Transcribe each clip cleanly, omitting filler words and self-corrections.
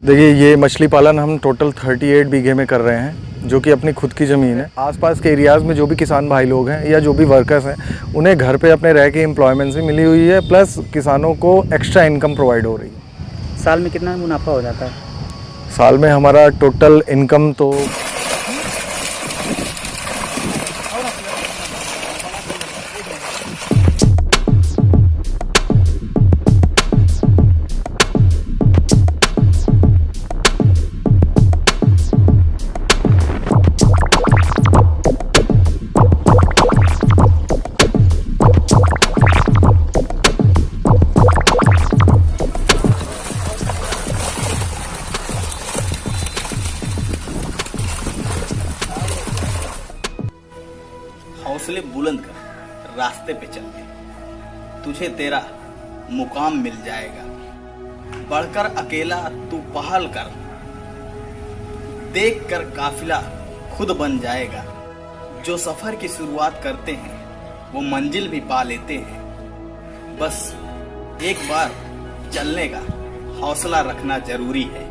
देखिए, ये मछली पालन हम टोटल 38 बीघे में कर रहे हैं, जो कि अपनी खुद की ज़मीन है। आसपास के एरियाज़ में जो भी किसान भाई लोग हैं या जो भी वर्कर्स हैं, उन्हें घर पे अपने रह के एम्प्लॉयमेंट भी मिली हुई है, प्लस किसानों को एक्स्ट्रा इनकम प्रोवाइड हो रही है। साल में कितना मुनाफा हो जाता है? साल में हमारा टोटल इनकम तो हौसले बुलंद कर रास्ते पे चल दे, तुझे तेरा मुकाम मिल जाएगा। बढ़कर अकेला तू पहल कर, देख कर काफिला खुद बन जाएगा। जो सफर की शुरुआत करते हैं वो मंजिल भी पा लेते हैं। बस एक बार चलने का हौसला रखना जरूरी है,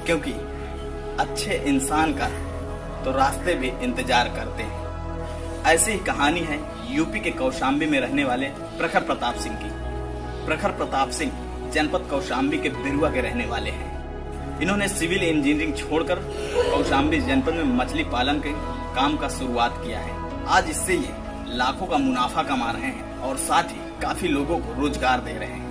क्योंकि अच्छे इंसान का तो रास्ते भी इंतजार करते हैं। ऐसी ही कहानी है यूपी के कौशाम्बी में रहने वाले प्रखर प्रताप सिंह की। प्रखर प्रताप सिंह जनपद कौशाम्बी के बिरुआ के रहने वाले हैं। इन्होंने सिविल इंजीनियरिंग छोड़कर कौशाम्बी जनपद में मछली पालन के काम का शुरुआत किया है। आज इससे ये लाखों का मुनाफा कमा रहे हैं और साथ ही काफी लोगों को रोजगार दे रहे हैं।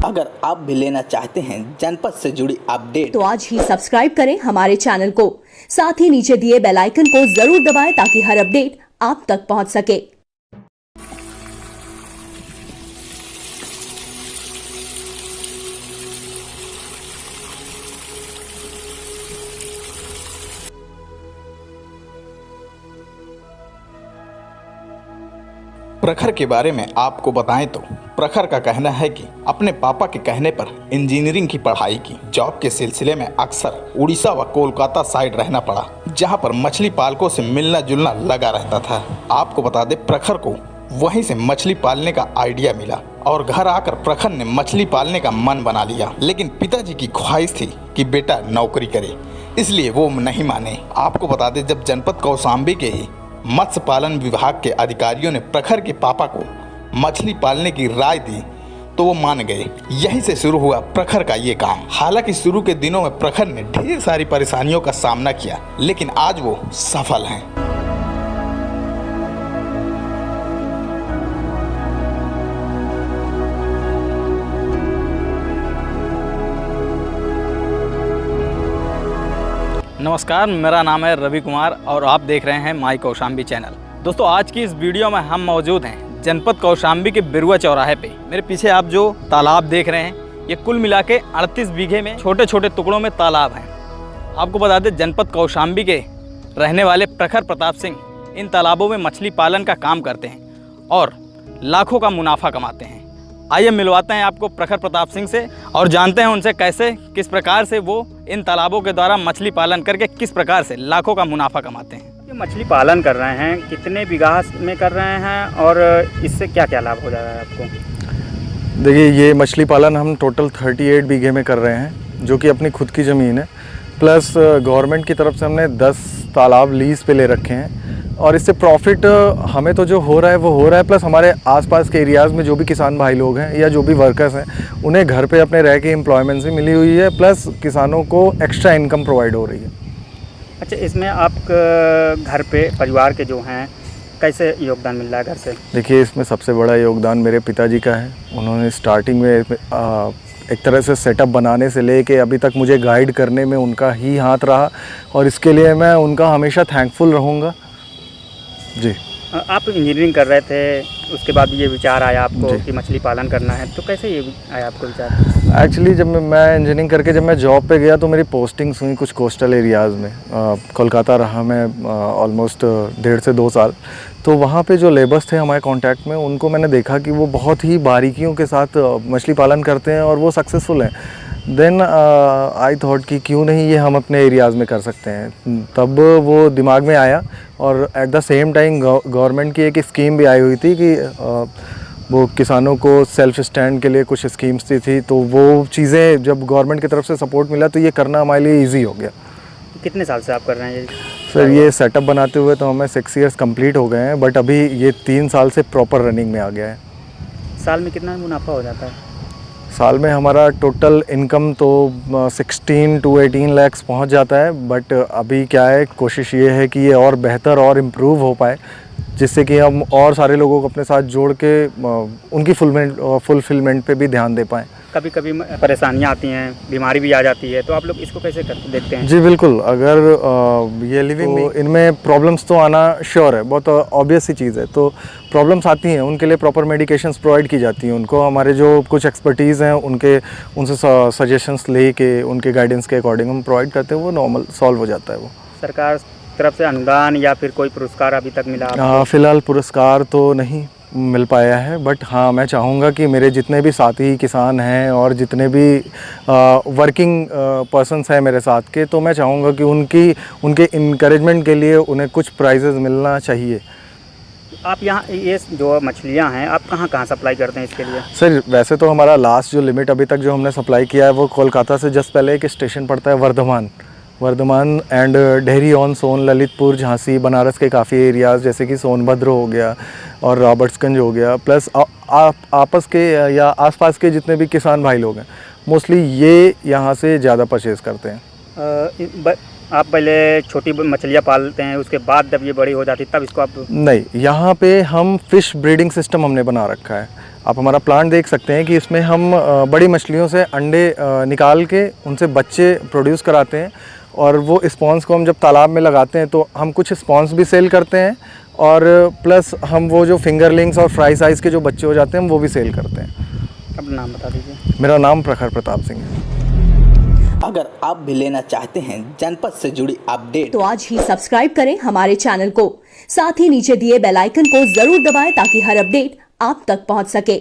अगर आप भी लेना चाहते हैं जनपद से जुड़ी अपडेट तो आज ही सब्सक्राइब करें हमारे चैनल को। साथ ही नीचे दिए बेल आइकन को जरूर दबाएं ताकि हर अपडेट आप तक पहुंच सके। प्रखर के बारे में आपको बताएं तो प्रखर का कहना है कि अपने पापा के कहने पर इंजीनियरिंग की पढ़ाई की। जॉब के सिलसिले में अक्सर उड़ीसा व कोलकाता साइड रहना पड़ा, जहां पर मछली पालकों से मिलना जुलना लगा रहता था। आपको बता दें, प्रखर को वहीं से मछली पालने का आइडिया मिला और घर आकर प्रखर ने मछली पालने का मन बना लिया। लेकिन पिताजी की ख्वाहिश थी कि बेटा नौकरी करे, इसलिए वो नहीं माने। आपको बता दें, जब जनपद कौशाम्बी के ही मत्स्य पालन विभाग के अधिकारियों ने प्रखर के पापा को मछली पालने की राय दी तो वो मान गए। यहीं से शुरू हुआ प्रखर का ये काम। हालांकि शुरू के दिनों में प्रखर ने ढेर सारी परेशानियों का सामना किया, लेकिन आज वो सफल हैं। नमस्कार, मेरा नाम है रवि कुमार और आप देख रहे हैं माई कौशाम्बी चैनल। दोस्तों, आज की इस वीडियो में हम मौजूद हैं जनपद कौशाम्बी के बिरुआ चौराहे पे। मेरे पीछे आप जो तालाब देख रहे हैं, ये कुल मिला के 38 बीघे में छोटे छोटे टुकड़ों में तालाब हैं। आपको बता दें, जनपद कौशाम्बी के रहने वाले प्रखर प्रताप सिंह इन तालाबों में मछली पालन का काम करते हैं और लाखों का मुनाफा कमाते हैं। आइए मिलवाते हैं आपको प्रखर प्रताप सिंह से और जानते हैं उनसे कैसे किस प्रकार से वो इन तालाबों के द्वारा मछली पालन करके किस प्रकार से लाखों का मुनाफा कमाते हैं। ये मछली पालन कर रहे हैं, कितने बीघा में कर रहे हैं और इससे क्या क्या लाभ हो जा रहा है आपको? देखिए, ये मछली पालन हम टोटल 38 बीघे में कर रहे हैं, जो कि अपनी खुद की ज़मीन है। प्लस गवर्नमेंट की तरफ से हमने 10 तालाब लीज़ पे ले रखे हैं और इससे प्रॉफिट हमें तो जो हो रहा है वो हो रहा है, प्लस हमारे आसपास के एरियाज़ में जो भी किसान भाई लोग हैं या जो भी वर्कर्स हैं, उन्हें घर पे अपने रह के एम्प्लॉयमेंट भी मिली हुई है, प्लस किसानों को एक्स्ट्रा इनकम प्रोवाइड हो रही है। अच्छा, इसमें आप घर पे परिवार के जो हैं कैसे योगदान मिल रहा है घर से? देखिए, इसमें सबसे बड़ा योगदान मेरे पिताजी का है। उन्होंने स्टार्टिंग में एक तरह से सेटअप बनाने से लेके अभी तक मुझे गाइड करने में उनका ही हाथ रहा और इसके लिए मैं उनका हमेशा थैंकफुल रहूँगा जी। आप इंजीनियरिंग कर रहे थे, उसके बाद ये विचार आया आपको कि मछली पालन करना है, तो कैसे ये आया आपको विचार? एक्चुअली जब मैं इंजीनियरिंग करके जब मैं जॉब पे गया तो मेरी पोस्टिंग्स हुई कुछ कोस्टल एरियाज़ में। कोलकाता रहा मैं ऑलमोस्ट 1.5 से 2 साल। तो वहाँ पे जो लेबर्स थे हमारे कांटेक्ट में, उनको मैंने देखा कि वो बहुत ही बारीकियों के साथ मछली पालन करते हैं और वो सक्सेसफुल हैं। देन आई थॉट कि क्यों नहीं ये हम अपने एरियाज़ में कर सकते हैं। तब वो दिमाग में आया और at the same time government की एक स्कीम भी आई हुई थी कि वो किसानों को सेल्फ स्टैंड के लिए कुछ स्कीम्स थी, तो वो चीज़ें जब गवर्नमेंट की तरफ से सपोर्ट मिला तो ये करना हमारे लिए ईजी हो गया। कितने साल से आप कर रहे हैं ये? सर ये सेटअप बनाते हुए तो हमें 6 इयर्स कंप्लीट हो गए हैं, बट अभी ये 3 साल से प्रॉपर रनिंग में आ गया है। साल में कितना मुनाफा हो जाता है? साल में हमारा टोटल इनकम तो 16 to 18 lakhs पहुंच जाता है, बट अभी क्या है, कोशिश ये है कि ये और बेहतर और इम्प्रूव हो पाए, जिससे कि हम और सारे लोगों को अपने साथ जोड़ के उनकी फुलफिलमेंट पे भी ध्यान दे पाएँ। कभी कभी परेशानियाँ आती हैं, बीमारी भी आ जाती है, तो आप लोग इसको कैसे देखते हैं? जी बिल्कुल, अगर ये लिविंग तो इनमें प्रॉब्लम्स तो आना श्योर है, बहुत ऑब्वियस सी चीज़ है। तो प्रॉब्लम्स आती हैं, उनके लिए प्रॉपर मेडिकेशंस प्रोवाइड की जाती हैं उनको। हमारे जो कुछ एक्सपर्टीज़ हैं उनसे सजेशंस ले के उनके गाइडेंस के अकॉर्डिंग हम प्रोवाइड करते हैं, वो नॉर्मल सॉल्व हो जाता है वो। सरकार तरफ से अनुदान या फिर कोई पुरस्कार अभी तक मिला आपको? फ़िलहाल पुरस्कार तो नहीं मिल पाया है, बट हाँ मैं चाहूँगा कि मेरे जितने भी साथी किसान हैं और जितने भी वर्किंग पर्सन्स हैं मेरे साथ के, तो मैं चाहूँगा कि उनके इनकरेजमेंट के लिए उन्हें कुछ प्राइजेज़ मिलना चाहिए। आप यहाँ ये जो मछलियाँ हैं आप कहाँ कहाँ सप्लाई करते हैं इसके लिए? सर वैसे तो हमारा लास्ट जो लिमिट अभी तक जो हमने सप्लाई किया है वो कोलकाता से जस्ट पहले एक स्टेशन पड़ता है वर्धमान एंड डेहरी ऑन सोन, ललितपुर, झांसी, बनारस के काफ़ी एरियाज़ जैसे कि सोनभद्र हो गया और रॉबर्ट्सगंज हो गया, प्लस आपस के या आसपास के जितने भी किसान भाई लोग हैं मोस्टली ये यहाँ से ज़्यादा परचेज़ करते हैं। आप पहले छोटी मछलियाँ पालते हैं, उसके बाद जब ये बड़ी हो जाती तब इसको आप? नहीं, यहाँ पे हम फ़िश ब्रीडिंग सिस्टम हमने बना रखा है। आप हमारा प्लांट देख सकते हैं कि इसमें हम बड़ी मछलियों से अंडे निकाल के उनसे बच्चे प्रोड्यूस कराते हैं, और वो स्पॉन्स को हम जब तालाब में लगाते हैं तो हम कुछ स्पॉन्स भी सेल करते हैं, और प्लस हम वो जो फिंगरलिंग्स और फ्राई साइज़ के जो बच्चे हो जाते हैं हम वो भी सेल करते हैं। अपना नाम बता दीजिए। मेरा नाम प्रखर प्रताप सिंह है। अगर आप भी लेना चाहते हैं जनपद से जुड़ी अपडेट, तो आज ही सब्सक्राइब करें हमारे चैनल को, साथ ही नीचे दिए बेल आइकन को जरूर दबाएं ताकि हर अपडेट आप तक पहुंच सके।